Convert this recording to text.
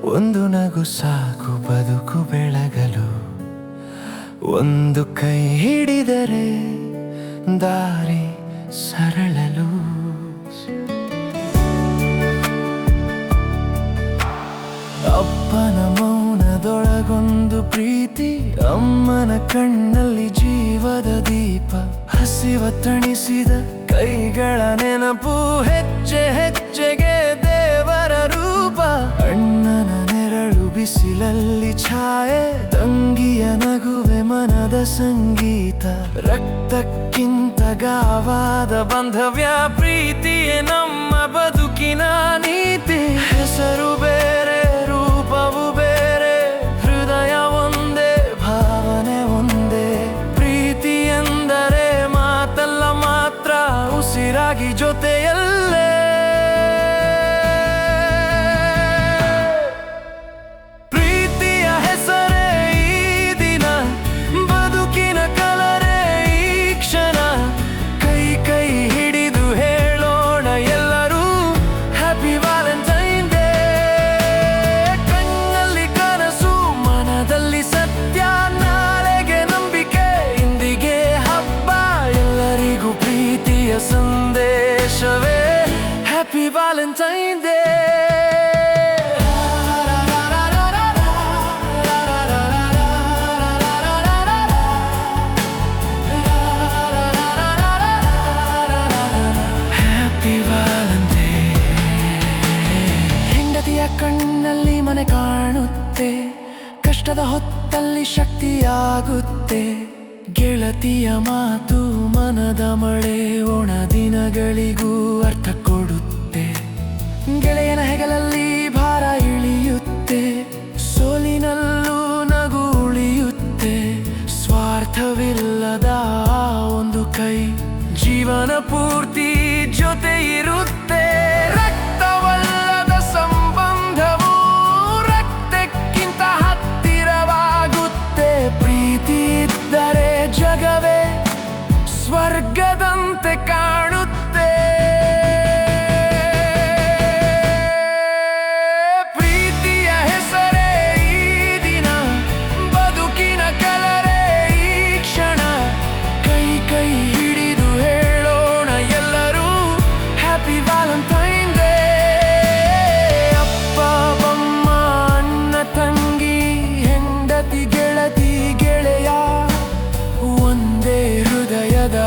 ಒಂದು ನಗು ಸಾಕು ಬದುಕು ಬೆಳಗಲು. ಒಂದು ಕೈ ಹಿಡಿದರೆ ದಾರಿ ಸರಳಲು. ಅಪ್ಪನ ಮೌನದೊಳಗೊಂದು ಪ್ರೀತಿ, ಅಮ್ಮನ ಕಣ್ಣಲ್ಲಿ ಜೀವದ ದೀಪ. ಹಸಿವ ತಣಿಸಿದ ಕೈಗಳ ನೆನಪು, ಹೆಜ್ಜೆ ಹೆಜ್ಜೆಗೆ ದೇವರ ರೂಪ. ಅಣ್ಣನ ನೆರಳು ಬಿಸಿಲಲ್ಲಿ ಛಾಯೆ, ತಂಗಿಯ ನಗುವೆ ಮನದ ಸಂಗೀತ. ರಕ್ತಕ್ಕಿಂತ ಗಾವಾದ ಬಾಂಧವ್ಯ, ಪ್ರೀತಿಯೇ ನಮ್ಮ ಬದುಕಿನ ನೀತಿ. ಹೆಸರು ಬೇರೆ ರೂಪವು ಬೇರೆ, ಹೃದಯ ಒಂದೇ ಭಾವನೆ ಒಂದೇ. ಪ್ರೀತಿ ಎಂದರೆ ಮಾತಲ್ಲ ಮಾತ್ರ, ಉಸಿರಾಗಿ ಜೊತೆಯಲ್ಲೇ. ಪ್ರೀತಿಯ ಹೆಸರೇ ಈ ದಿನ, ಬದುಕಿನ ಕಲರೇ ಈ ಕ್ಷಣ. ಕೈ ಕೈ ಹಿಡಿದು ಹೇಳೋಣ ಎಲ್ಲರೂ ಹ್ಯಾಪಿ ವ್ಯಾಲೆಂಟೈನ್ ಡೇ. ಕಣ್ಣಲ್ಲಿ ಕನಸು, ಮನದಲ್ಲಿ ಸತ್ಯ, ನಾಳೆಗೆ ನಂಬಿಕೆ, ಇಂದಿಗೆ ಹಬ್ಬ. ಎಲ್ಲರಿಗೂ ಪ್ರೀತಿಯ ಸಂದೇಶವೇ ಹ್ಯಾಪಿ ವ್ಯಾಲೆಂಟೈನ್ ಡೇ. ಹೆಂಡತಿಯ ಕಣ್ಣಲ್ಲಿ ಮನೆ ಕಾಣುತ್ತೆ, ಕಷ್ಟದ ಹೊತ್ತಲ್ಲಿ ಶಕ್ತಿಯಾಗುತ್ತೆ. ಗೆಳತಿಯ ಮಾತು ಮನದ ಮಳೆ, ಒಣ ದಿನಗಳಿಗೂ ಅರ್ಥ ಕೊಡುತ್ತೆ. ಗೆಳೆಯನ ಹೆಗಲಲ್ಲಿ ಭಾರ ಇಳಿಯುತ್ತೆ, ಸೋಲಿನಲ್ಲೂ ನಗು ಉಳಿಯುತ್ತೆ. ಸ್ವಾರ್ಥವಿಲ್ಲದ ಒಂದು ಕೈ, ಜೀವನ ಪೂರ್ತಿ ಜೊತೆ ಇರುತ್ತೆ. ರಕ್ತವಲ್ಲದ ಸಂಬಂಧವು ರಕ್ತಕ್ಕಿಂತ ಹತ್ತಿರವಾಗುತ್ತೆ. ಪ್ರೀತಿ ಇದ್ದರೆ ಜಗವೇ ಸ್ವರ್ಗದಂತೆ ಕಾಣುತ್ತೆ. ಪ್ರೀತಿಯ ಹೆಸರೇ ಈ ದಿನ, ಬದುಕಿನ ಕಲರೇ ಈ ಕ್ಷಣ. ಕೈ ಕೈ ಹಿಡಿದು ಹೇಳೋಣ ಎಲ್ಲರೂ ಹ್ಯಾಪಿ ವ್ಯಾಲೆಂಟೈನ್ ಡೇ. ಅಪ್ಪ ಅಮ್ಮ ಅಣ್ಣ ತಂಗಿ, ಹೆಂಡತಿ ಗೆಳತಿ ಗೆಳೆಯ, ಒಂದೇ ಹೃದಯದ